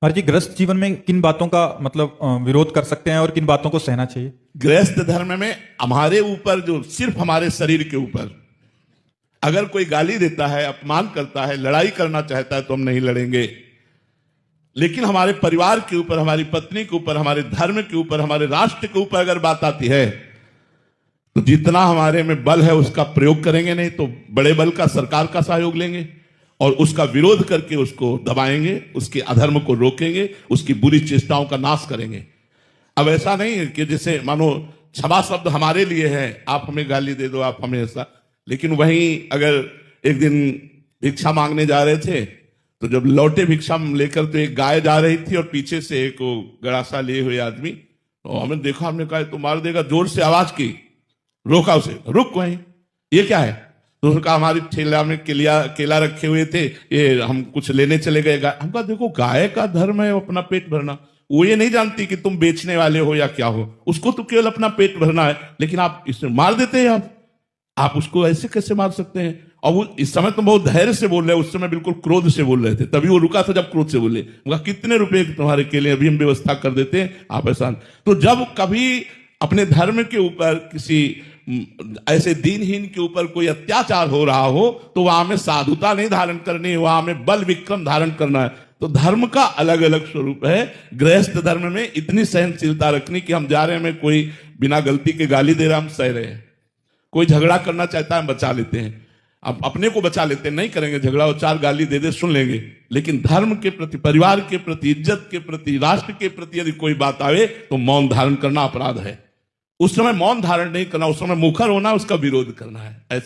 महाराज जी, गृहस्थ जीवन में किन बातों का मतलब विरोध कर सकते हैं और किन बातों को सहना चाहिए? गृहस्थ धर्म में हमारे ऊपर, जो सिर्फ हमारे शरीर के ऊपर अगर कोई गाली देता है, अपमान करता है, लड़ाई करना चाहता है तो हम नहीं लड़ेंगे। लेकिन हमारे परिवार के ऊपर, हमारी पत्नी के ऊपर, हमारे धर्म के ऊपर, हमारे राष्ट्र के ऊपर अगर बात आती है तो जितना हमारे में बल है उसका प्रयोग करेंगे, नहीं तो बड़े बल का, सरकार का सहयोग लेंगे और उसका विरोध करके उसको दबाएंगे, उसके अधर्म को रोकेंगे, उसकी बुरी चेष्टाओं का नाश करेंगे। अब ऐसा नहीं है कि जैसे मानो क्षमा शब्द हमारे लिए है, आप हमें गाली दे दो, आप हमें ऐसा। लेकिन वहीं अगर एक दिन भिक्षा मांगने जा रहे थे तो जब लौटे भिक्षा लेकर तो एक गाय जा रही थी और पीछे से एक गड़ासा लिए हुए आदमी, तो हमने देखा, हमने कहा तो मार देगा, जोर से आवाज की, रोका उसे, रुक वहीं, ये क्या है? तो उसने कहा हमारी ठेला में केला रखे हुए थे, ये हम कुछ लेने चले गए। हम कहा देखो, गाय का धर्म है अपना पेट भरना, वो ये नहीं जानती कि तुम बेचने वाले हो या क्या हो, उसको तो केवल अपना पेट भरना है। लेकिन आप इसे मार देते हैं, आप उसको ऐसे कैसे मार सकते हैं? और वो इस समय तो बहुत धैर्य से बोल रहे हैं, उस समय बिल्कुल क्रोध से बोल रहे थे, तभी वो रुका था जब क्रोध से बोले। उनका कितने रुपए तुम्हारे केले, अभी हम व्यवस्था कर देते हैं, आप ऐसा। तो जब कभी अपने धर्म के ऊपर, किसी ऐसे दीनहीन के ऊपर कोई अत्याचार हो रहा हो तो वहां में साधुता नहीं धारण करनी है, वहां में बल विक्रम धारण करना है। तो धर्म का अलग अलग स्वरूप है। गृहस्थ धर्म में इतनी सहनशीलता रखनी कि हम जा रहे हैं, हमें कोई बिना गलती के गाली दे रहा, हम सह रहे हैं। कोई झगड़ा करना चाहता है, हम बचा लेते हैं, अब अपने को बचा लेते हैं, नहीं करेंगे झगड़ा, और चार गाली दे दे सुन लेंगे। लेकिन धर्म के प्रति, परिवार के प्रति, इज्जत के प्रति, राष्ट्र के प्रति यदि कोई बात आवे तो मौन धारण करना अपराध है। उस समय मौन धारण नहीं करना, उस समय मुखर होना, उसका विरोध करना है। ऐसे